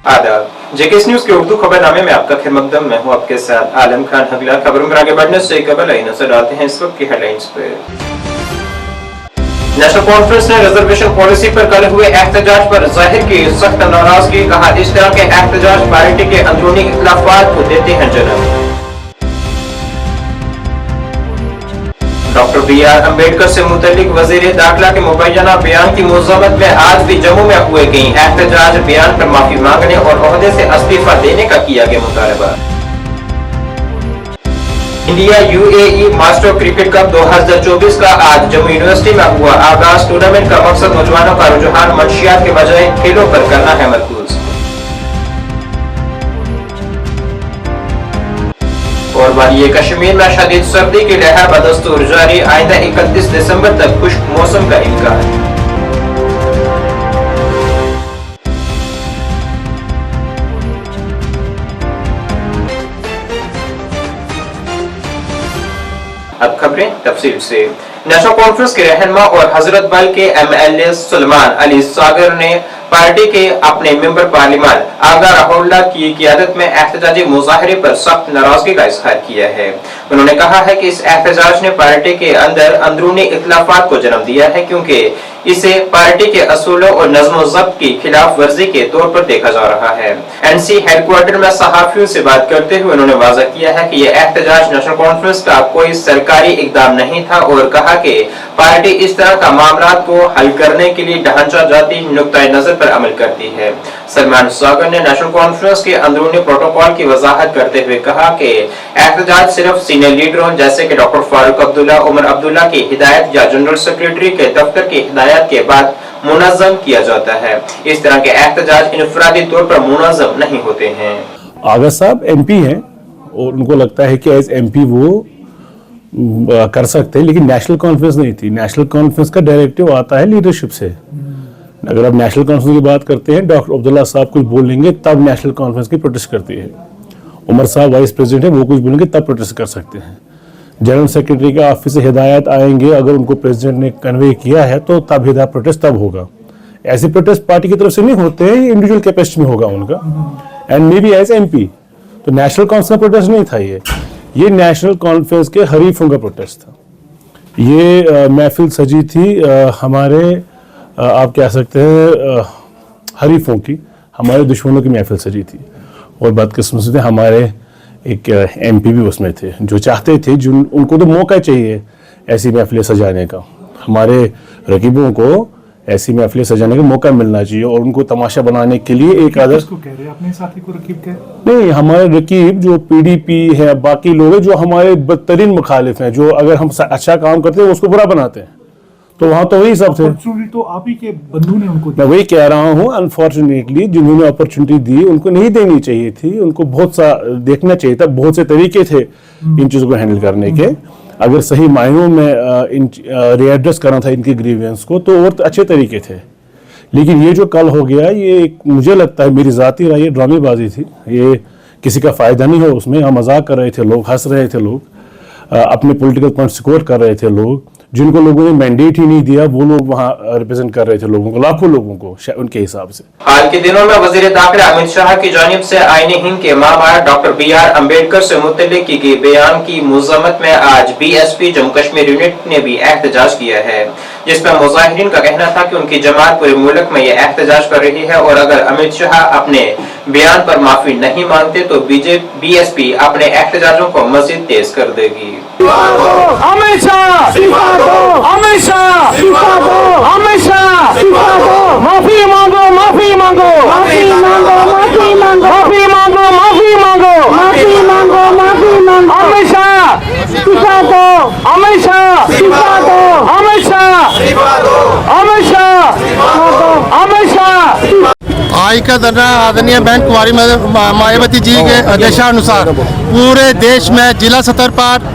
आदाब, JKS news के उर्दू खबरनामे में आपका खैर मकदम। मैं हूं आपके साथ आलम खान हगला। खबरों में आगे बढ़ने से कबल आई नजर डालते हैं इस वक्त की हेडलाइंस पर। नेशनल कॉन्फ्रेंस ने रिजर्वेशन पॉलिसी पर कल हुए एहतजाज पर जाहिर की सख्त नाराजगी। कहा, इस तरह के एहतजाज पार्टी के अंदरूनी इख्तिलाफात को देते हैं जन्म। Doctor B R. अम्बेडकर से मुतल्लिक वजीर दाखिला के मुबैना बयान की मुज़म्मत में आज भी जम्मू में हुए कई एहतजाज। बयान पर माफी मांगने और ओहदे से इस्तीफा देने का किया गया मुतालबा। India UAE master cricket cup 2024 का आज जम्मू यूनिवर्सिटी में हुआ आगाज। टूर्नामेंट का मकसद नौजवानों का रुझान मंशियात के बजाय खेलों पर करना है मरकूज। और वादिये कश्मीर में शदीद सर्दी की लहर बदस्तूर जारी। आइंदा 31 दिसंबर तक खुश्क मौसम का इम्कान। अब खबरें तफसील से। नेशनल कॉन्फ्रेंस के रहनुमा और हजरत बल के MLA सुलेमान अली सागर ने पार्टी के अपने मेंबर पार्लियामान आगा राहुल्ला की क़ियादत में एहतजाजी मुजाहरे पर सख्त नाराजगी का इजहार किया है। उन्होंने कहा है कि इस एहतजाज ने पार्टी के अंदर अंदरूनी इख्तिलाफात को जन्म दिया है, क्योंकि इसे पार्टी के असूलों और नज़्म-ओ-ज़ब्त की खिलाफ वर्जी के तौर पर देखा जा रहा है। NC हेडक्वार्टर में सहाफियों से बात करते हुए उन्होंने वाज़ह किया है कि यह एहतजाज नेशनल कॉन्फ्रेंस का कोई सरकारी इकदाम नहीं था और कहा कि पार्टी इस तरह का मामलात को हल करने के लिए ढांचा जाती नुक्ता नजर पर अमल करती है। सलमान सागर ने नेशनल कॉन्फ्रेंस के अंदरूनी प्रोटोकॉल की वजाहत करते हुए कहा कि एहतजाज सिर्फ सीनियर लीडरों जैसे कि डॉक्टर फारूक अब्दुल्ला, उमर अब्दुल्ला की हिदायत या जनरल सेक्रेटरी के दफ्तर की हिदायत के बाद मुनज़्ज़म किया जाता है। इस तरह के एहतजाज इनफरादी तौर पर मुनज़्ज़म नहीं होते हैं। आगा साहब MP हैं और उनको लगता है कि एज MP वो कर सकते हैं, लेकिन नेशनल कॉन्फ्रेंस नहीं थी। नेशनल कॉन्फ्रेंस का डायरेक्टिव आता है लीडरशिप से। अगर आप नेशनल कॉन्फ्रेंस की बात करते हैं, डॉक्टर अब्दुल्ला साहब कुछ बोल लेंगे तब नेशनल कॉन्फ्रेंस की प्रोटेस्ट करती है। उमर साहब वाइस प्रेसिडेंट है, वो कुछ बोलेंगे तब प्रोटेस्ट कर सकते हैं। जनरल सेक्रेटरी के ऑफिस से हिदायत आएंगे, अगर उनको प्रेसिडेंट ने कन्वे किया है तो तब हिदायत प्रोटेस्ट तब होगा। ऐसे प्रोटेस्ट पार्टी की तरफ से नहीं होते हैं, इंडिविजुअल कैपेसिटी में होगा उनका। And may be as MP। तो नेशनल कॉन्फ्रेंस का प्रोटेस्ट नहीं था ये नेशनल कॉन्फ्रेंस के हरीफों का प्रोटेस्ट था। ये महफिल सजी थी हमारे आप कह सकते हैं हरीफों की, हमारे दुश्मनों की महफिल सजी थी। और बदकिस्मती से हमारे एक MP भी उसमें थे जो चाहते थे, उनको तो मौका चाहिए ऐसी महफिलें सजाने का। हमारे रकीबों को ऐसी महफिलें सजाने का मौका मिलना चाहिए और उनको तमाशा बनाने के लिए एक आदर। किसको कह रहे हैं? अपने साथी को रकीब कह? नहीं, हमारे रकीब जो PDP है, बाकी लोग हैं जो हमारे बदतरीन मुखालिफ हैं, जो अगर हम अच्छा काम करते हैं उसको बुरा बनाते हैं। तो वहाँ तो वही सब थे। तो आप ही के बंधु ने उनको मैं वही कह रहा हूँ, अनफॉर्चुनेटली जिन्होंने अपॉर्चुनिटी दी उनको नहीं देनी चाहिए थी। उनको बहुत सा देखना चाहिए था, बहुत से तरीके थे इन चीज़ों को हैंडल करने के। अगर सही मायनों में रीएड्रेस करना था इनके ग्रीवेंस को तो और अच्छे तरीके थे। लेकिन ये जो कल हो गया, ये मुझे लगता है, मेरी ज़ाती राय, ये ड्रामेबाजी थी। ये किसी का फ़ायदा नहीं हो उसमें। हम मजाक कर रहे थे, लोग हंस रहे थे, लोग अपने पॉलिटिकल पॉइंट स्कोर कर रहे थे। लोग जिनको लोगों ने मैंडेट ही नहीं दिया वो लोग वहाँ रिप्रेजेंट कर रहे थे लोगों को, लाखों लोगों को उनके हिसाब से। हाल के दिनों में वजीर दाखिला अमित शाह की जानिब से आईने हिंद के मामला डॉक्टर B.R. अम्बेडकर से मुतल्लिक की गई बयान की मुज़म्मत में आज BSP जम्मू कश्मीर यूनिट ने भी एहतजाज किया है, जिसमें मुजाहिरीन का कहना था कि उनकी जमात पूरे मुल्क में यह एहतजाज कर रही है और अगर अमित शाह अपने बयान पर माफी नहीं मांगते तो BSP अपने एहतजाजों को मजीद तेज कर देगी। अमित शाह अमित शाह अमित शाह माफी मांगो माफी मांगो माफी मांगो माफी मांगो माफी मांगो माफी मांगो माफी मांगो माफी मांगो अमित शाह इस्तीफा दो अमित शाह इस्तीफा दो अमित शाह अमित शाह अमित शाह। आज का धरना आदरणीय बहन कुमारी मायावती जी के आदेशानुसार पूरे देश में जिला स्तर पर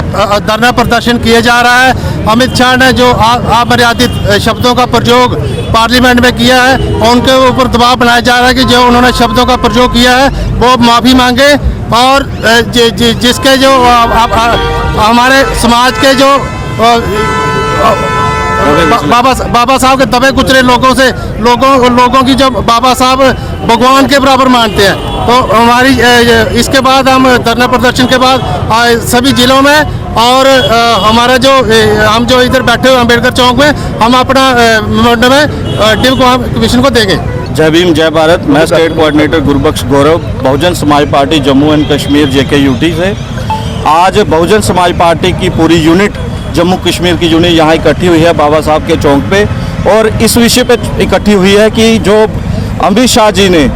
धरना प्रदर्शन किया जा रहा है। अमित शाह ने जो अमर्यादित शब्दों का प्रयोग पार्लियामेंट में किया है और उनके ऊपर दबाव बनाया जा रहा है कि जो उन्होंने शब्दों का प्रयोग किया है वो माफ़ी मांगे और जिसके जो हमारे समाज के जो बाबा साहब के दबे कुचले लोगों की जब बाबा साहब भगवान के बराबर मानते हैं, तो हमारी इसके बाद हम धरना प्रदर्शन के बाद सभी जिलों में और हमारा हम जो इधर बैठे हुए अम्बेडकर चौक में हम अपना मेमोरेंडम में डिव कमीशन को देंगे। जय भीम जय भारत। मैं state coordinator Gurbaksh Gaurav, Bahujan Samaj party Jammu and Kashmir JKUT से। आज बहुजन समाज पार्टी की पूरी यूनिट जम्मू कश्मीर की यूनिट यहाँ इकट्ठी हुई है बाबा साहब के चौक पे, और इस विषय पे इकट्ठी हुई है कि जो अमित शाह जी ने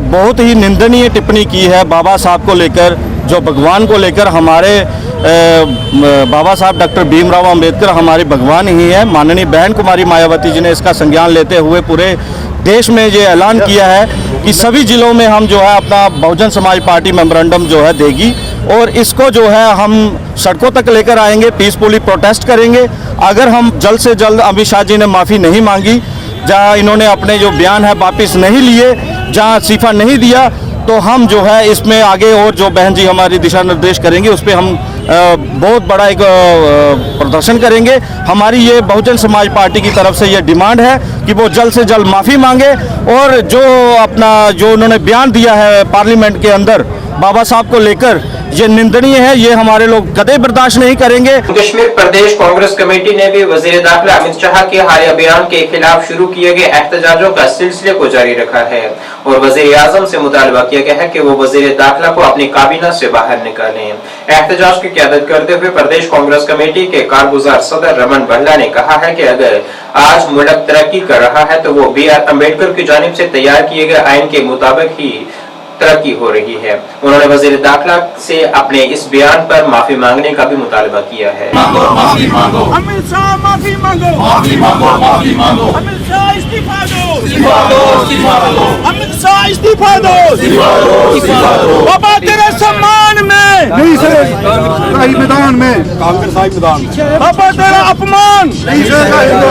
बहुत ही निंदनीय टिप्पणी की है बाबा साहब को लेकर, जो भगवान को लेकर। हमारे बाबा साहब डॉक्टर भीमराव अंबेडकर हमारे भगवान ही है। माननीय बहन कुमारी मायावती जी ने इसका संज्ञान लेते हुए पूरे देश में ये ऐलान किया है कि सभी जिलों में हम जो है अपना बहुजन समाज पार्टी मेमोरेंडम जो है देगी, और इसको जो है हम सड़कों तक लेकर आएंगे, पीसफुली प्रोटेस्ट करेंगे। अगर हम जल्द से जल्द अमित शाह जी ने माफ़ी नहीं मांगी, जहाँ इन्होंने अपने जो बयान है वापस नहीं लिए, जहाँ इस्तीफा नहीं दिया, तो हम जो है इसमें आगे और जो बहन जी हमारी दिशा निर्देश करेंगे उस पर हम बहुत बड़ा एक प्रदर्शन करेंगे। हमारी ये बहुजन समाज पार्टी की तरफ से ये डिमांड है कि वो जल्द से जल्द माफ़ी मांगे, और जो उन्होंने बयान दिया है पार्लियामेंट के अंदर बाबा साहब को लेकर, ये निंदनीय है। ये हमारे लोग कतई बर्दाश्त नहीं करेंगे। कश्मीर प्रदेश कांग्रेस कमेटी ने भी वजीर दाखिला अमित शाह के हालिया बयान के खिलाफ शुरू किए गए एहतजाजों का सिलसिले को जारी रखा है, और वजीर आजम से मुतालबा किया गया है कि वो वजीर दाखिला को अपनी काबीना से बाहर निकालें। एहतजाज की क़यादत करते हुए प्रदेश कांग्रेस कमेटी के कारगुजार सदर रमन भल्ला ने कहा है कि अगर आज मुल्क तरक्की कर रहा है तो वो BR अम्बेडकर की जानिब से तैयार किए गए आइन के मुताबिक ही तरक्की हो रही है। उन्होंने वजीर दाखिला से अपने इस बयान पर माफी मांगने का भी मुतालबा किया है। माफी मांगो, अमित शाह माफी मांगो, माफी मांगो, माफी मांगो, अमित शाह इस्तीफा दो, इस्तीफा दो, इस्तीफा दो, अमित शाह इस्तीफा दो, इस्तीफा दो, इस्तीफा दो। बाबा तेरे सम्मान में नहीं सर, मैदान में कांग्रेस मैदान, बाबा तेरा अपमान नहीं सहेगा,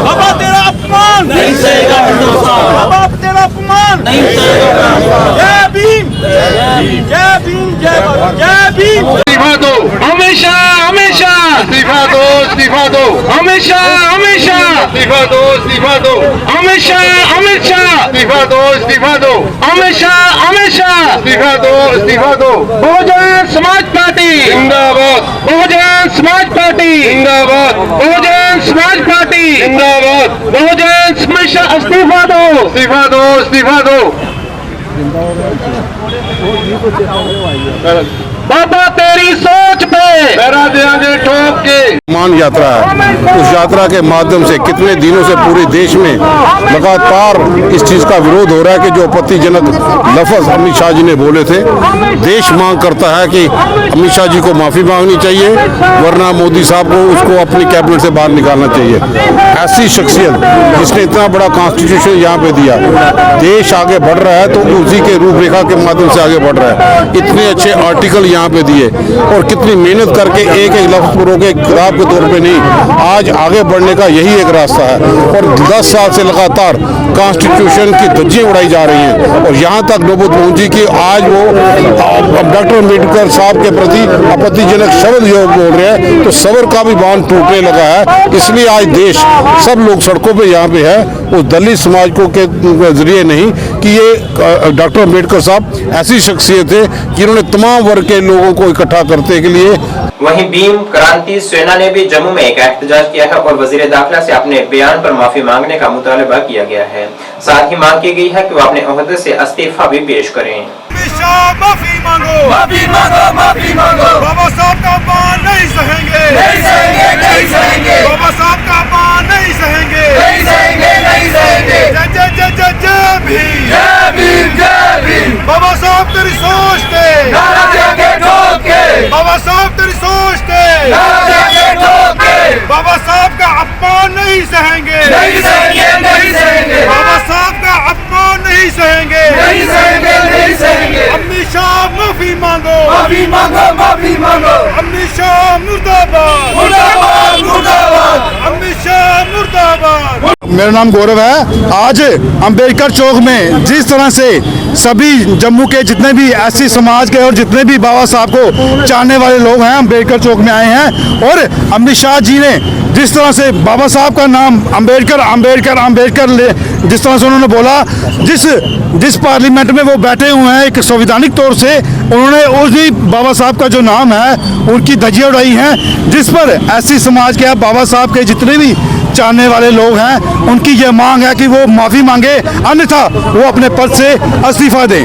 बाबा तेरा अपमान नहीं सहेगा हिंदुस्तान, बाबा तेरा अपमान नहीं सहेगा। जय भीम, जय भीम, जय भीम। इस्तीफा दो, हमेशा हमेशा इस्तीफा दो, इस्तीफा दो, हमेशा हमेशा इस्तीफा दो, इस्तीफा दो, हमेशा हमेशा इस्तीफा दो, इस्तीफा दो, हमेशा हमेशा इस्तीफा दो, इस्तीफा दो। बहुजन समाज पार्टी जिंदाबाद, बहुजन समाज पार्टी जिंदाबाद, बहुजन समाज पार्टी जिंदाबाद, बहुजन हमेशा इस्तीफा दो, इस्तीफा दो, इस्तीफा दो। बाबा तेरी सोच पे पैरा देंगे ठोक के। मान यात्रा है, उस यात्रा के माध्यम से कितने दिनों से पूरे देश में लगातार इस चीज का विरोध हो रहा है कि जो आपत्तिजनक लफ्ज अमित शाह जी ने बोले थे, देश मांग करता है कि अमित शाह जी को माफी मांगनी चाहिए, वरना मोदी साहब को उसको अपनी कैबिनेट से बाहर निकालना चाहिए। ऐसी शख्सियत जिसने इतना बड़ा कॉन्स्टिट्यूशन यहाँ पे दिया, देश आगे बढ़ रहा है तो उसी के रूपरेखा के माध्यम से आगे बढ़ रहा है। इतने अच्छे आर्टिकल यहाँ पे दिए और कितनी मेहनत करके एक एक लफ्ज पर रोके, किताब के तौर पे नहीं, आज आगे बढ़ने का यही एक रास्ता है। और 10 साल से लगातार कॉन्स्टिट्यूशन की धज्जियां उड़ाई जा रही हैं और यहाँ तक नौबत पहुंची कि आज वो डॉक्टर अम्बेडकर साहब के प्रति आपत्तिजनक शब्द योग बोल रहे हैं, तो सबर का भी बांध टूटने लगा है। इसलिए आज देश सब लोग सड़कों पे यहाँ पे है, उस दलित समाज को के जरिए नहीं कि ये डॉक्टर अम्बेडकर साहब ऐसी शख्सियत है कि इन्होंने तमाम वर्ग के लोगों को इकट्ठा करने के लिए। वहीं भीम क्रांति सेना ने भी जम्मू में एक एहतजाज किया है और वजीर दाखिला से अपने बयान पर माफी मांगने का मुतालबा किया गया है। साथ ही मांग की गई है कि वो अपने ओहदे से इस्तीफा भी पेश करें। माफी मांगो, माफी मांगो, माफी मांगो। बाबा साहब का अपमान नहीं सहेंगे, नहीं सहेंगे, नहीं सहेंगे। बाबा साहब का अपमान नहीं सहेंगे, नहीं सहेंगे, नहीं सहेंगे। जय जय जय जय जय भीम, जय भीम, जय भीम। बाबा साहब तेरी सोच पे नारा देंगे ठोक के, बाबा साहब तेरी सोच पे नारा देंगे ठोक के। बाबा साहब का अपमान नहीं सहेंगे, नहीं सहेंगे, नहीं सहेंगे। बाबा साहब का अपमान नहीं सहेंगे, नहीं सहेंगे, नहीं सहेंगे। अमित शाह माफी मांगो, माफी मांगो, माफी मांगो। अमित शाह मुर्दाबाद, मुर्दाबाद, मुर्दाबाद। अमित शाह मुर्दाबाद। मेरा नाम गौरव है। आज अंबेडकर चौक में जिस तरह से सभी जम्मू के जितने भी एससी समाज के और जितने भी बाबा साहब को चाहने वाले लोग हैं अंबेडकर चौक में आए हैं और अमित शाह जी ने जिस तरह से बाबा साहब का नाम अंबेडकर अंबेडकर अंबेडकर जिस तरह से उन्होंने बोला, जिस पार्लियामेंट में वो बैठे हुए हैं एक संवैधानिक तौर से उन्होंने उसी बाबा साहब का जो नाम है उनकी धज्जियां उड़ाई हैं, जिस पर एससी समाज के बाबा साहब के जितने भी चाहने वाले लोग हैं उनकी ये मांग है कि वो माफ़ी मांगे, अन्यथा वो अपने पद से इस्तीफा दें।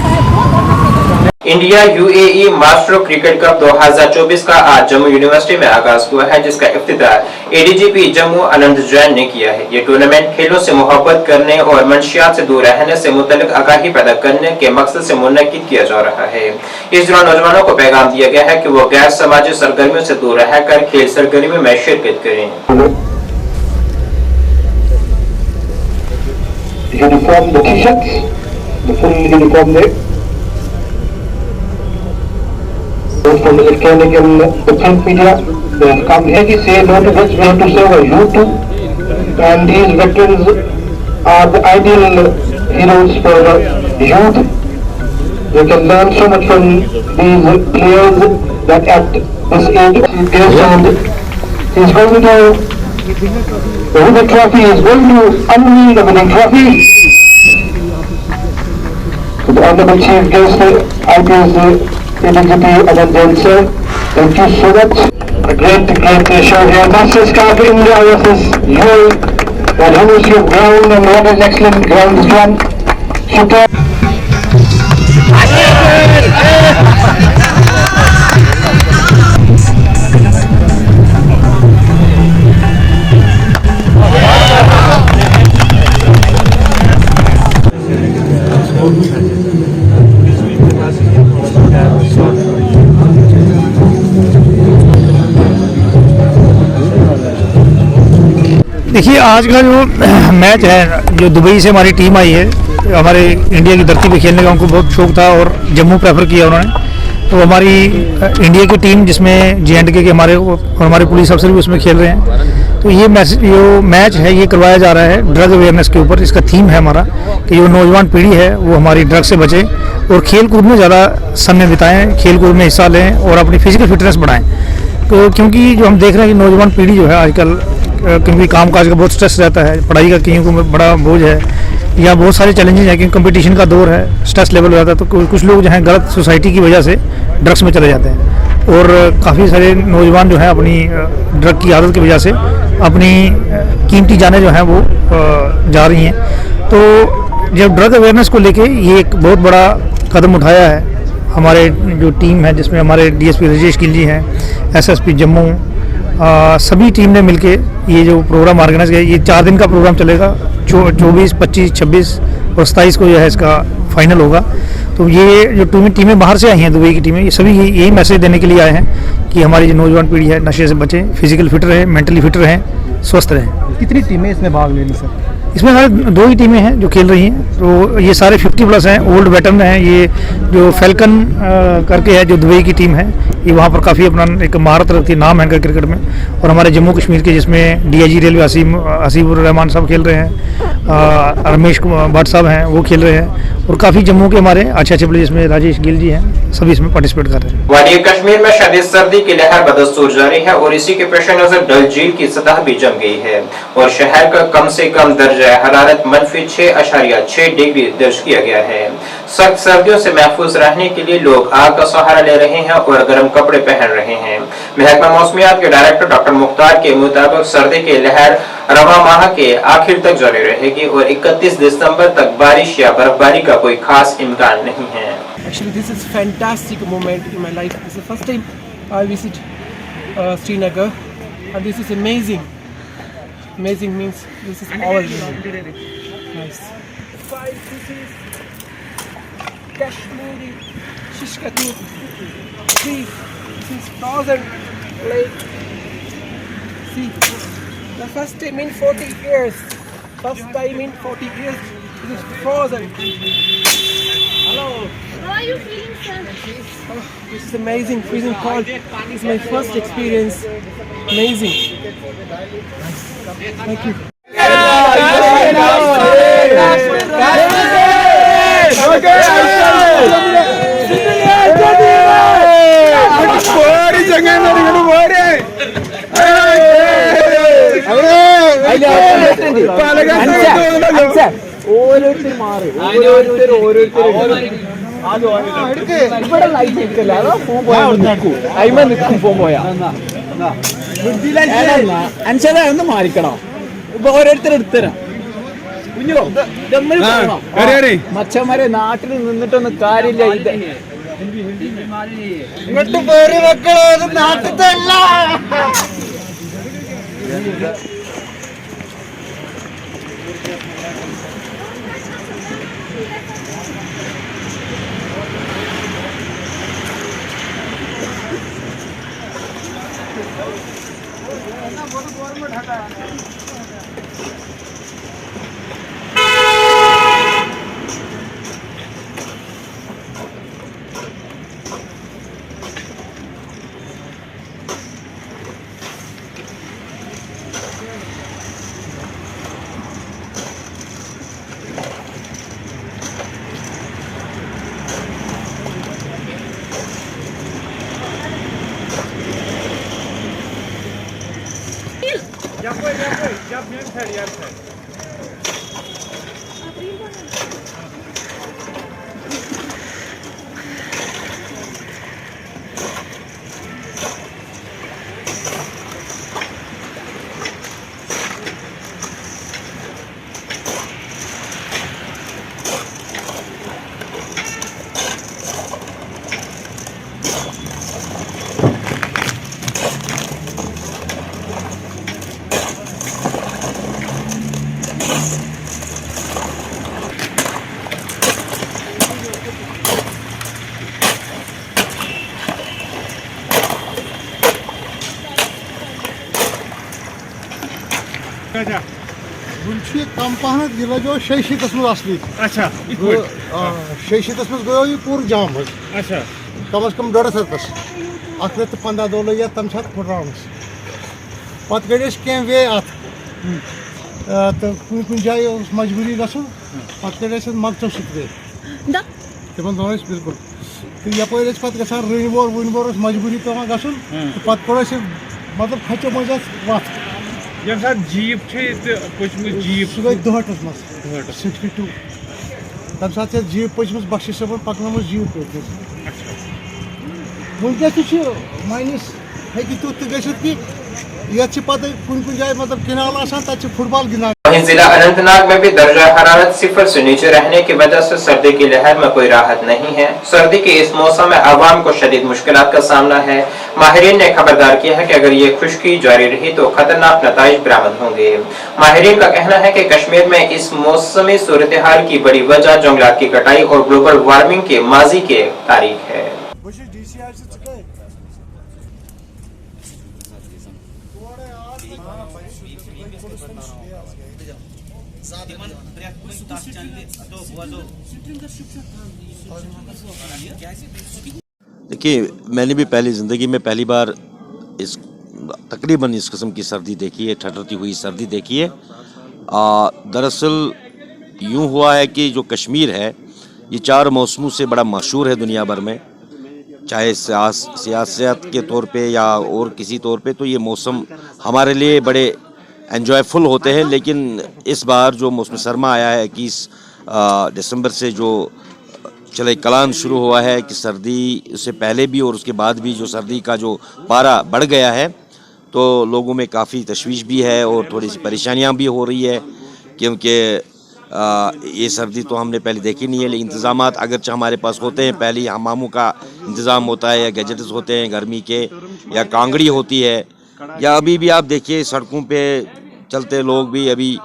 India UAE master cricket cup 2024 का आज जम्मू यूनिवर्सिटी में आगाज हुआ है, जिसका इफ्तिताह एडीजीपी जम्मू आनंद जैन ने किया है। ये टूर्नामेंट खेलों से मोहब्बत करने और मंशियात से दूर रहने से मुतल्लिक आगाही पैदा करने के मकसद से मुनक्किद किया जा रहा है। इस दौरान नौजवानों को पैगाम दिया गया है कि वो गैर समाजी सरगर्मियों से दूर रहकर खेल सरगर्मी में शिरकत करें। Uniform, the t-shirts, the full uniform there. Those from the electronic and the print media, they have come here to say no to this, we have to serve a youth too. And these veterans are the ideal heroes for the youth. They can learn so much from these players that at this age, he's going to the winning trophy is going to unveil the winning trophy. To the Honorable Chief Guest, IPS ADGP Anand Jain sir, thank you so much. A great show here. Masters Cup India versus UAE. What is your ground and what an excellent ground is done. Super. देखिए, आज का जो match है, जो Dubai से हमारी team आई है, हमारे इंडिया की धरती पे खेलने का उनको बहुत शौक था और जम्मू प्रेफर किया उन्होंने। तो हमारी इंडिया की टीम जिसमें JNK के हमारे पुलिस अफसर भी उसमें खेल रहे हैं। तो ये मैच है ये करवाया जा रहा है ड्रग अवेयरनेस के ऊपर। इसका थीम है हमारा कि जो नौजवान पीढ़ी है वो हमारी ड्रग से बचे और खेल कूद में ज़्यादा समय बिताएं, खेल कूद में हिस्सा लें और अपनी फिजिकल फिटनेस बढ़ाएं। तो क्योंकि जो हम देख रहे हैं कि नौजवान पीढ़ी जो है आजकल, क्योंकि काम काज का बहुत स्ट्रेस रहता है, पढ़ाई का कहीं को बड़ा बोझ है या बहुत सारे चैलेंजेस हैं, क्योंकि कंपटीशन का दौर है, स्ट्रेस लेवल हो जाता है। तो कुछ लोग जो हैं गलत सोसाइटी की वजह से ड्रग्स में चले जाते हैं और काफ़ी सारे नौजवान जो हैं अपनी ड्रग की आदत की वजह से अपनी कीमती जानें जो हैं वो जा रही हैं। तो जब ड्रग अवेयरनेस को लेके ये एक बहुत बड़ा कदम उठाया है हमारे जो टीम है, जिसमें हमारे DSP राजेश गिल जी हैं, SSP जम्मू, सभी टीम ने मिलके ये जो प्रोग्राम ऑर्गेनाइज किया। ये 4 दिन का प्रोग्राम चलेगा, 24, 25, 26 और 27 को जो है इसका फाइनल होगा। तो ये जो टीमें बाहर से आई हैं, दुबई की टीमें, ये सभी यही मैसेज देने के लिए आए हैं कि हमारी जो नौजवान पीढ़ी है नशे से बचें, फिजिकल फिट रहें, मेंटली फिट रहें, स्वस्थ रहें। कितनी टीमें इसमें भाग ले रही सर? इसमें हमारे 2 ही टीमें हैं जो खेल रही हैं। तो ये सारे 50+ हैं, ओल्ड वेटरन हैं। ये जो फैल्कन करके है जो दुबई की टीम है, ये वहाँ पर काफ़ी अपना एक महारत रखती है, नाम है इनका क्रिकेट में। और हमारे जम्मू कश्मीर के जिसमें DIG रेलवे हसीबुर रहमान साहब खेल रहे हैं, रमेश भट्ट साहब हैं वो खेल रहे हैं और काफ़ी जम्मू के हमारे अच्छे प्लेयर जिसमें राजेश गिल जी हैं, सभी इसमें पार्टिसिपेट कर रहे हैं। वादी कश्मीर में शदीद सर्दी की लहर बदस्तूर जारी है और इसी के पेश नजर डल झील की सतह भी जम गई है और शहर का कम से कम दर्जा हरारत -6.6 डिग्री दर्ज किया गया है। सख्त सर्दियों से महफूज रहने के लिए लोग आग का सहारा ले रहे हैं और गर्म कपड़े पहन रहे हैं। महकमा मौसमियात के डायरेक्टर डॉक्टर मुख्तार के मुताबिक सर्दी की लहर रवा माह के आखिर तक जारी रहेगी और 31 दिसंबर तक बारिश या बर्फबारी का कोई खास इम्कान नहीं है। Actually, this is fantastic moment in my life. This is the first time I visit Srinagar, and this is amazing. Amazing means this is all nice. This is Kashmiri Shishkatu. See, this is frozen lake. See, the first time in 40 years. First time in 40 years, this is frozen. Hello. How are you feeling, sir? Oh, this is amazing, freezing cold. This is my first experience. Amazing. Nice. Thank you. ഓരോരുത്തർ മാറി ഓരോരുത്തർ ഇവിടെ light എടുക്കല്ല അതോ phone പോയാ നിൽക്കും phone പോയാ അൻഷത ഒന്ന് മാറിക്കണോ ഇപ്പൊ ഓരോരുത്തർ എടുത്തരാം കുഞ്ഞോ മച്ചന്മാരെ നാട്ടിൽ നിന്നിട്ടൊന്നും കാര്യമില്ല ഇത് ഇങ്ങോട്ട് പേര് വെക്കണോ നാട്ടിലത്തെ അല്ല कम पहन यह लगे 600 मज असली अच्छा 600 मज गो यह पूर जाम अच्छा कम अज कम 150 अत तो 15 दह लगे तम फुटरानस पे गई कह वे अत तो कुन जाए मजबूरी गो पे गई मकचो वे तिम दोन बिल्कुल तो यपर पे ग रनवोर वनवोर मजबूरी पे गन पे कोड़ मतलब खचो मज वत जीप जीप सह गई दहटस मज 62 तम सात जीप पचम बख्शी सबन पकन जीप वनकस मानस हे तुत कि ये कुन जाए मतलब किनाल तक फुटबॉल गिंदा। वहीं जिला अनंतनाग में भी दर्जा हरारत 0 से नीचे रहने की वजह से सर्दी की लहर में कोई राहत नहीं है। सर्दी के इस मौसम में आवाम को शदीद मुश्किलात का सामना है। माहिरीन ने खबरदार किया है कि अगर ये खुश्की जारी रही तो खतरनाक नताइज बरामद होंगे। माहिरीन का कहना है कि कश्मीर में इस मौसमी सूरत हाल की बड़ी वजह जंगलात की कटाई और ग्लोबल वार्मिंग के माजी के तारीख है। देखिए, मैंने भी ज़िंदगी में पहली बार तकरीबन इस किस्म की सर्दी देखी है, ठठरती हुई सर्दी देखी है। दरअसल यूँ हुआ है कि जो कश्मीर है ये 4 मौसमों से बड़ा मशहूर है दुनिया भर में, चाहे सियासत के तौर पे या और किसी तौर पे, तो ये मौसम हमारे लिए बड़े एन्जॉयफुल होते हैं। लेकिन इस बार जो मौसम सरमा आया है 21 दिसंबर से जो चले कलान शुरू हुआ है कि सर्दी से पहले भी और उसके बाद भी जो सर्दी का जो पारा बढ़ गया है, तो लोगों में काफ़ी तशवीश भी है और थोड़ी सी परेशानियां भी हो रही है, क्योंकि ये सर्दी तो हमने पहले देखी नहीं है। लेकिन इंतज़ामात अगरचे हमारे पास होते हैं, पहले ही हमामों का इंतज़ाम होता है या गैजेट्स होते हैं गर्मी के, या कांगड़ी होती है, या अभी भी आप देखिए सड़कों पे चलते लोग भी अभी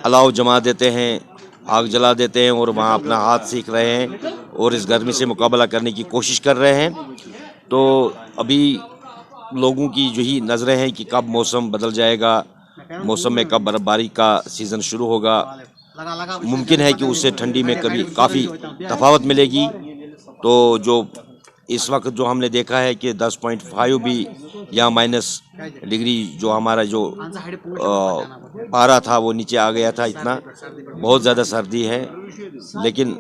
अलाव जमा देते हैं, आग जला देते हैं और वहाँ अपना हाथ सेक रहे हैं और इस गर्मी से मुकाबला करने की कोशिश कर रहे हैं। तो अभी लोगों की जो ही नज़रें हैं कि कब मौसम बदल जाएगा, मौसम में कब बर्फबारी का सीज़न शुरू होगा। मुमकिन है कि उससे ठंडी में कभी काफ़ी तफावत मिलेगी। तो जो इस वक्त जो हमने देखा है कि 10.5 भी या माइनस डिग्री जो हमारा जो पारा था वो नीचे आ गया था। इतना बहुत ज़्यादा सर्दी है। लेकिन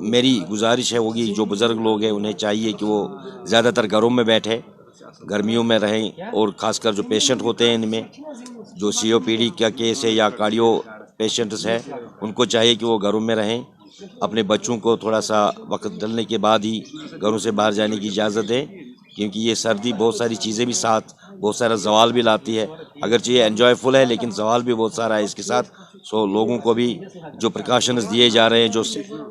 मेरी गुजारिश है होगी जो बुज़ुर्ग लोग हैं उन्हें चाहिए कि वो ज़्यादातर घरों में बैठे, गर्मियों में रहें। और ख़ासकर जो पेशेंट होते हैं इनमें जो COPD का केस है या कार्डियो पेशेंट्स है उनको चाहिए कि वो घरों में रहें। अपने बच्चों को थोड़ा सा वक्त डलने के बाद ही घरों से बाहर जाने की इजाज़त दें, क्योंकि ये सर्दी बहुत सारी चीज़ें भी साथ बहुत सारा जवाल भी लाती है। अगरचे ये एन्जॉयफुल है लेकिन जवाल भी बहुत सारा है इसके साथ। सो लोगों को भी जो प्रिकॉशंस दिए जा रहे हैं जो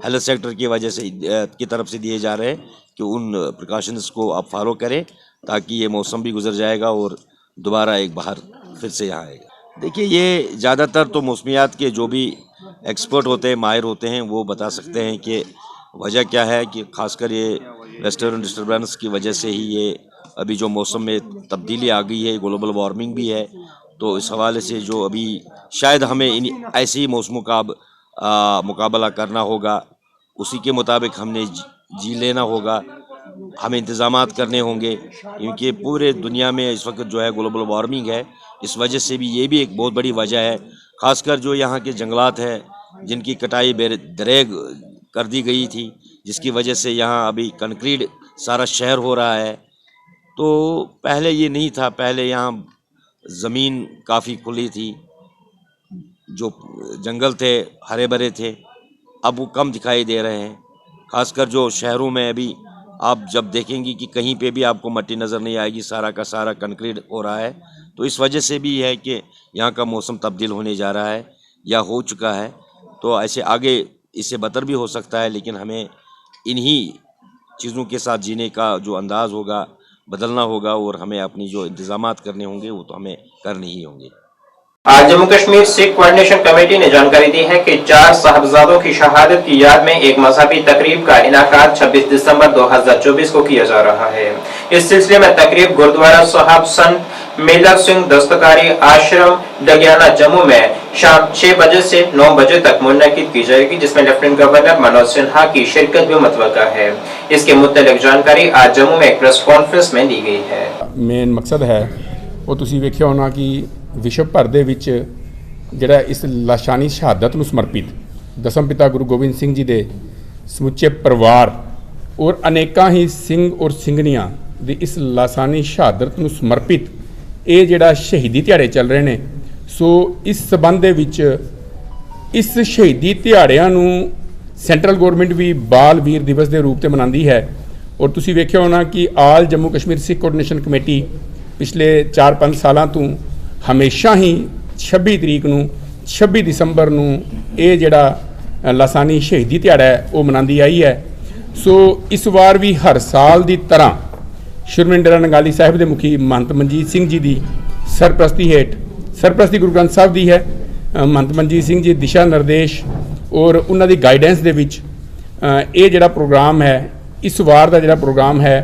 हेल्थ सेक्टर की वजह से की तरफ से दिए जा रहे हैं कि उन प्रिकॉशंस को आप फॉलो करें ताकि ये मौसम भी गुजर जाएगा और दोबारा एक बाहर फिर से यहाँ आएगा। देखिए ये ज़्यादातर तो मौसमियात के जो भी एक्सपर्ट होते हैं, माहिर होते हैं, वो बता सकते हैं कि वजह क्या है कि ख़ासकर ये वेस्टर्न डिस्टर्बेंस की वजह से ही ये अभी जो मौसम में तब्दीली आ गई है, ग्लोबल वार्मिंग भी है। तो इस हवाले से जो अभी शायद हमें इन ऐसे ही मौसमों का मुकाबला करना होगा, उसी के मुताबिक हमने जी लेना होगा, हमें इंतज़ामात करने होंगे। क्योंकि पूरे दुनिया में इस वक्त जो है ग्लोबल वार्मिंग है, इस वजह से भी ये भी एक बहुत बड़ी वजह है। ख़ासकर जो यहाँ के जंगलात हैं जिनकी कटाई बेदरेग कर दी गई थी, जिसकी वजह से यहाँ अभी कंक्रीट सारा शहर हो रहा है। तो पहले ये नहीं था, पहले यहाँ ज़मीन काफ़ी खुली थी, जो जंगल थे हरे भरे थे, अब वो कम दिखाई दे रहे हैं। ख़ासकर जो शहरों में अभी आप जब देखेंगी कि कहीं पे भी आपको मट्टी नज़र नहीं आएगी, सारा का सारा कंक्रीट हो रहा है। तो इस वजह से भी है कि यहाँ का मौसम तब्दील होने जा रहा है या हो चुका है। तो ऐसे आगे इससे बदतर भी हो सकता है, लेकिन हमें इन्हीं चीज़ों के साथ जीने का जो अंदाज़ होगा बदलना होगा और हमें अपनी जो इंतज़ामात करने होंगे वो तो हमें करने ही होंगे। आज जम्मू कश्मीर सिख कोऑर्डिनेशन कमेटी ने जानकारी दी है कि 4 साहबजादों की शहादत की याद में एक मजहबी तकरीब का इनाकाद 26 दिसंबर 2024 को किया जा रहा है। इस सिलसिले में तकरीब गुरुद्वारा साहब संत मेला सिंह दस्तकारी आश्रम डगियाना जम्मू में शाम 6 बजे से 9 बजे तक मुनक्किद की जाएगी, जिसमें लेफ्टिनेंट गवर्नर मनोज सिन्हा की शिरकत भी मुतवक्का है। इसके मुतल्लिक जानकारी आज जम्मू में एक प्रेस कॉन्फ्रेंस में दी गई है। मेन मकसद है वो तुसी वेखिया होना कि विश्व भर दे विच जिहड़ा इस लाशानी शहादत नूं समर्पित दसम पिता गुरु गोबिंद सिंह जी दे समुचे परिवार और अनेकां ही सिंह और सिंघनियां दी इस लाशानी शहादत नूं समर्पित ये जिहड़ा शहीदी दिहाड़े चल रहे ने। सो इस संबंध दे विच इस शहीदी दिहाड़िਆਂ नूं सेंट्रल गौरमेंट भी बाल वीर दिवस के रूप में मनाती है। और तुसी वेखिया होना कि आल जम्मू कश्मीर सिख कोऑर्डिनेशन कमेटी पिछले 4-5 सालों तो हमेशा ही 26 तरीक नूं 26 दिसंबर नूं ये जिहड़ा लासानी शहीदी दिहाड़ा है वो मनाती आई है। सो इस बार भी हर साल की तरह श्रोमणी डेरा नंगाली साहिब के मुखी महंत मनजीत सिंह जी की सरप्रस्ती हेठ सरप्रस्ती गुरु ग्रंथ साहब की है। महंत मनजीत सिंह जी दिशा निर्देश और उन्होंने गाइडेंस दे विच ये जिहड़ा प्रोग्राम है, इस वार का जिहड़ा प्रोग्राम है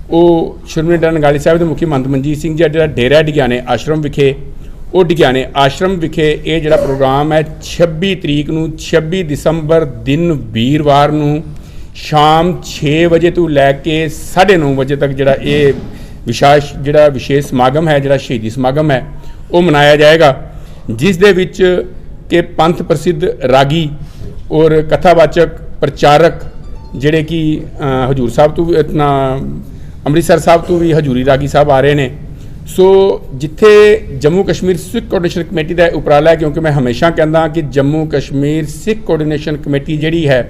वो श्रोमणी डेरा नंगाली साहिब के मुखी महंत मनजीत सिंह जी जिहड़ा डेरा डिग्याने आश्रम विखे वो डिग्याने आश्रम विखे ये जिहड़ा प्रोग्राम है 26 तरीक नूं 26 दिसंबर दिन वीरवार नूं शाम 6 बजे तो लैके 9:30 बजे तक जिहड़ा ये विशेष समागम है, जिहड़ा शहीदी समागम है वो मनाया जाएगा, जिस दे विच के पंथ प्रसिद्ध रागी और कथावाचक प्रचारक जिहड़े कि हजूर साहब तो इतना अमृतसर साहब तो भी हजूरी रागी साहब आ रहे हैं। सो जिथे जम्मू कश्मीर सिख कोऑर्डिनेशन कमेटी का उपराला है, क्योंकि मैं हमेशा कहता कि जम्मू कश्मीर सिख कोऑर्डिनेशन कमेटी जिहड़ी है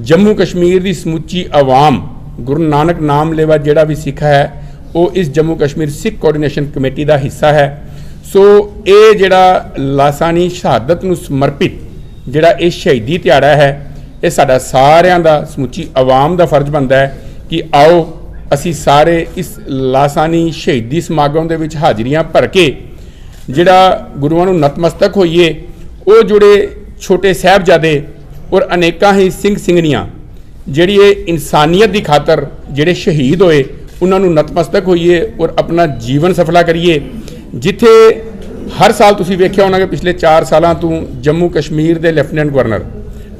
जम्मू कश्मीर की समुची आवाम गुरु नानक नाम लेवा जिहड़ा भी सिख है वो इस जम्मू कश्मीर सिख कोऑर्डिनेशन कमेटी का हिस्सा है। सो ये जिहड़ा लासानी शहादत नूं समर्पित जिहड़ा ये शहीदी दिहाड़ा है ये साडा सारियां दा समुची आवाम का फर्ज बनता है कि आओ असी सारे इस लासानी शहीदी समागम दे विच हाजरियां भर के जिहड़ा गुरुआं नूं नतमस्तक होइए। वो जुड़े छोटे साहिबजादे और अनेकां ही सिंह सिंघनियां जिहड़ी इंसानियत की खातर जिहड़े शहीद होए उन्हां नूं नतमस्तक होइए और अपना जीवन सफला करिए। जिथे हर साल तुसीं वेखिया होना कि पिछले 4 सालों तो जम्मू कश्मीर के लेफ्टिनेंट गवर्नर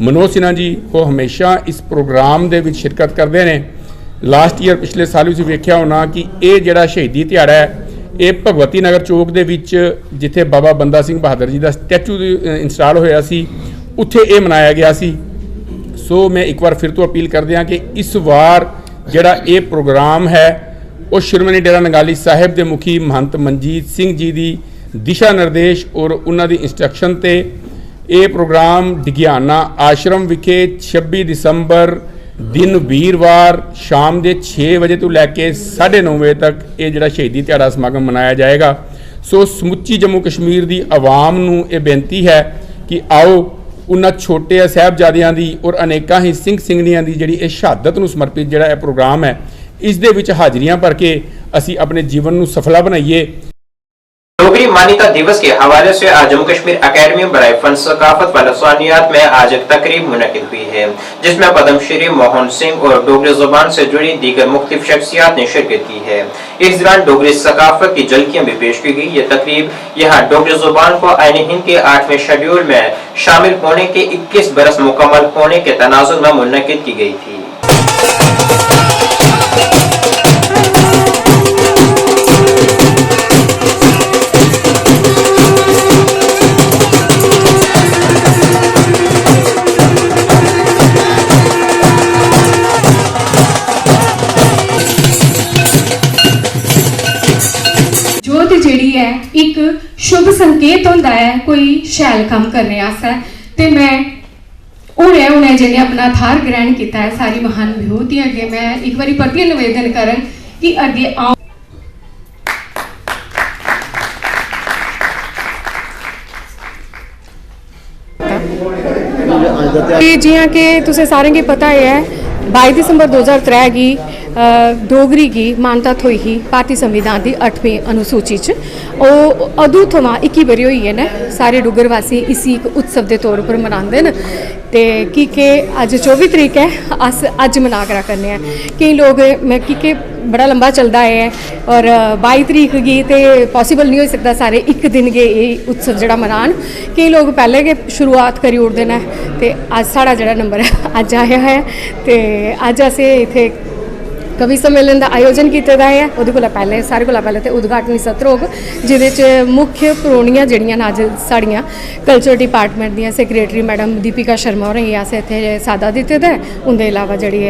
मनोज सिन्हा जी को हमेशा इस प्रोग्राम दे विच शिरकत करते हैं, ਲਾਸਟ ਈਅਰ ਪਿਛਲੇ ਸਾਲ ਵੀ ਤੁਸੀਂ ਵੇਖਿਆ ਹੋਣਾ ਕਿ ਇਹ ਜਿਹੜਾ ਸ਼ਹੀਦੀ ਦਿਹਾੜਾ ਹੈ ਇਹ ਭਗਵਤੀ ਨਗਰ ਚੌਕ ਦੇ ਵਿੱਚ ਜਿੱਥੇ ਬਾਬਾ ਬੰਦਾ ਸਿੰਘ ਬਹਾਦਰ ਜੀ ਦਾ ਸਟੈਚੂ ਇੰਸਟਾਲ ਹੋਇਆ ਸੀ ਉੱਥੇ ਇਹ ਮਨਾਇਆ ਗਿਆ ਸੀ। ਸੋ ਮੈਂ ਇੱਕ ਵਾਰ ਫਿਰ ਤੋਂ ਅਪੀਲ ਕਰਦੇ ਹਾਂ ਕਿ ਇਸ ਵਾਰ ਜਿਹੜਾ ਇਹ ਪ੍ਰੋਗਰਾਮ ਹੈ ਉਹ ਸ਼੍ਰੋਮਣੀ ਡੇਰਾ ਨੰਗਾਲੀ ਸਾਹਿਬ ਦੇ ਮੁਖੀ ਮਹੰਤ ਮਨਜੀਤ ਸਿੰਘ ਜੀ ਦੀ ਦਿਸ਼ਾ ਨਿਰਦੇਸ਼ ਔਰ ਉਹਨਾਂ ਦੀ ਇੰਸਟਰਕਸ਼ਨ ਤੇ ਇਹ ਪ੍ਰੋਗਰਾਮ ਡਿਗਿਆਨਾ ਆਸ਼ਰਮ ਵਿਖੇ 26 ਦਸੰਬਰ दिन वीरवार शाम के 6 बजे तो लैके 9:30 बजे तक ये जिहड़ा शहीदी दिहाड़ा समागम मनाया जाएगा। सो समुची जम्मू कश्मीर की आवाम नूं ये बेनती है कि आओ उन्हां छोटे साहिबजादियां दी और अनेकां ही सिंह सिंघणियां दी जिहड़ी इह शहादत नूं समर्पित जिहड़ा यह प्रोग्राम है इस दे विच हाज़रियां भर के असीं अपने जीवन नूं सफला बनाइए। डोगरी मान्यता दिवस के हवाले से आज जम्मू कश्मीर अकेडमी बराए फन सकाफत व लसानियात में आज एक तकरीब मुनक़िद हुई है जिसमें पद्मश्री मोहन सिंह और डोगरी जुबान से जुड़ी दीगर मुख्तलिफ शख्सियात ने शिरकत की है। इस दौरान डोगरी सकाफत की झलकियां भी पेश की गई। ये तकरीब यहाँ डोगरी जुबान को आईन हिंद के 8वें शेड्यूल में शामिल होने के 21 बरस मुकम्मल होने के तनाजुर में मुनक़िद की गई थी। जिहड़ी है एक शुभ संकेत होंदा है कोई शैल काम करने आस्ते ते मैं हुणे जिन्हें अपना थार ग्रहण किया है सारी महान विभूति अगे मैं एक बार परतिए निवेदन करन कि अगे आओ। जियां कि तुसें सारें गी पता है 22 दिसंबर 2003 गी डोगरी की मानता थोई ही भारतीय संविधान की 8वीं अनुसूची च अदू थमां 21 बरी होई है न सारे डुग्गर वासी इसी एक उत्सव के तौर पर मनाते हैं तो कि अज 24 तरीक है अस अज मना करा करने हैं कई लोग कि बड़ा लंबा चलता है और 22 तरीक गी ते पॉसीबल नहीं हो सकता सारे एक दिन के ये उत्सव जड़ा मनान कई लोग पहले के शुरुआत करी उड़ते हैं तो अज साड़ा जड़ा नंबर अज आया है तो अज असें इत्थे कवि सम्मेलन का आयोजन किया है वो पहले सारे को पहले तो उद्घाटनी सत्र होग जिहदे च मुख्य परौनियां जिहड़ियां अज साड़ियां कल्चर डिपार्टमेंट दियां सैक्रटरी मैडम दीपिका शर्मा होरें गी असें इत्थे सादा दित्ते दा उंदे अलावा जिहड़ी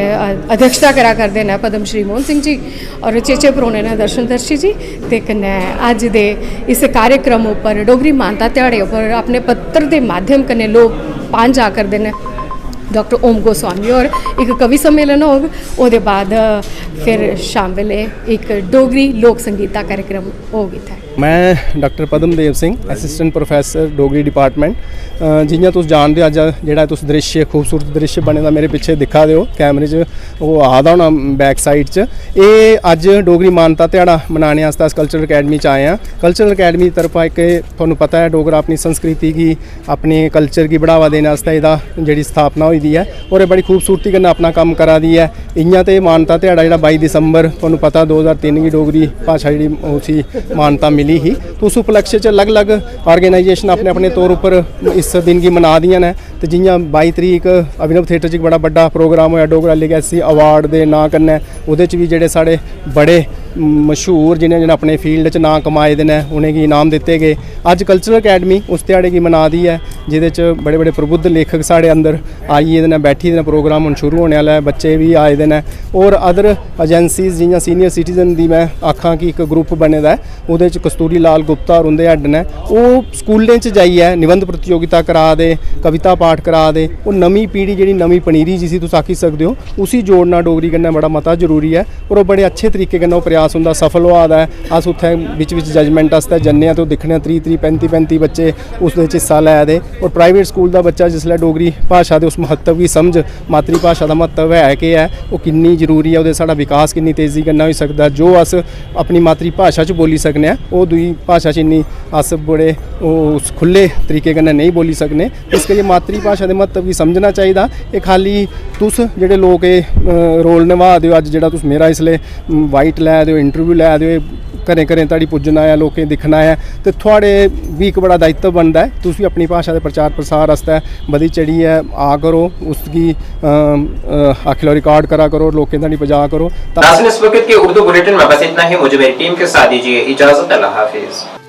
अध्यक्षता करा करदे ने पद्मश्री मोहन सिंह जी और चेचे परौने ने दर्शनदर्शी जी ते कन्नै अज दे इस कार्यक्रम उपर डोगरी मानता ध्याड़े उपर अपने पत्र के माध्यम कन्नै लोग पांझ आ करदे ने डॉक्टर ओम गोस्वामी और एक कवि सम्मेलन होग उसके बाद फिर शाम वेले एक डोगरी लोक संगीत का कार्यक्रम होग इत्थे। मैं doctor Padmadev Singh assistant professor Dogri department जियां तुस जानदे अज जेहड़ा तुस दृश्य खूबसूरत दृश्य बने दा मेरे पिछे दिखा दे हो कैमरे च वो आ दा होना बैक साइड च ये अज डोगरी मानता ध्याड़ा मनाने आस्ते अस कल्चरल अकैडमी च आए हैं। कल्चरल अकैडमी की तरफा एक तुहानूं पता है डोगरा अपनी संस्कृति की अपने कल्चर की बढ़ावा देने आस्ते इहदा जेहड़ी स्थापना होई दी है और बड़ी खूबसूरती कन्नै अपना कम करा दी है। इयां ते मानता ध्याड़ा जेहड़ा 22 दिसंबर तुहानूं पता 2003 की डोगरी भाषा जी उसी मानता मिली ही तो उस उपलक्ष्य च अलग अलग ऑर्गेनाइजेशन अपने अपने तौर पर इस दिन की मना दियां ने तो जियां 22 तरीक अभिनव थिएटर च एक बड़ा बड़ा प्रोग्राम होया डोगरा लिगैसी अवार्ड दे नां कन्नै उहदे च भी जेहड़े साढ़े बड़े मशहूर जिन्हें जिन्हें अपने फील्ड च नां कमाए दे ने उनेंगी इनाम दिते गए। अज कल्चरल अकैडमी उस ध्याड़े की मना दी है जिहदे च बड़े बड़े प्रबुद्ध लेखक साढ़े अंदर आइए ने बैठी दे प्रोग्राम हुण शुरू होने वाला है बच्चे भी आए दे ने और अदर एजेंसीज जियां सीनियर सिटीजन दी मैं आखां कि एक ग्रुप बने दा है उहदे च कस्तूरी लाल गुप्ता और उंदे हैड ने वो स्कूलें च जाइए निबंध प्रतियोगिता करा दे कविता पाठ करा दे वो नवीं पीढ़ी जिहड़ी नवीं पनीरी जिसी तुस आखी सकदे हो उसी जोड़ना डोगरी कन्नै बड़ा मता जरूरी है और वो बड़े अच्छे तरीके कन्नै प्रयास हुंदा सफल होआ दा है। अस उत्थे बिच बिच जजमेंट आस्ते जन्ने आं ते दिक्खने 30-35 बच्चे उसदे च हिस्सा लै दे और प्राइवेट स्कूल दा बच्चा जिसलै डोगरी भाषा दे उस महत्व की समझ मातृभाषा का महत्व है कि है वो किन्नी जरूरी है ਉਹਦੇ साढ़ा विकास किन्नी तेजी कन्नै होई सकदा जो अस अपनी मातृभाषा च बोली सकने आं वो दूई भाषा च इन्नी अस बड़े उस खुले तरीके कन्नै नहीं बोली सकने। इस करियै मातृभाषा के महत्व गी समझना चाहिए। ये खाली तुस जेहड़े लोग रोल निभा दे हो अज जेहड़ा तुस मेरा इसलै वाइट लै दे हो इंटरव्यू लै दे हो घरें घरें तड़ी पुज्जना है, लोकें दिखना है, तो थोड़े भी एक बड़ा दायित्व बनता है तुम भी अपनी भाषा के प्रचार प्रसार वास्ते बधी चढ़िए आ करो, उसकी आखिर रिकॉर्ड करा करो, लोकें तड़ी पजा करो। नाज़रीन, इस वक्त के उर्दू बुलेटिन में बस इतना ही। मुझे मेरी टीम के साथ दीजिए इजाजत। अल्लाह हाफिज।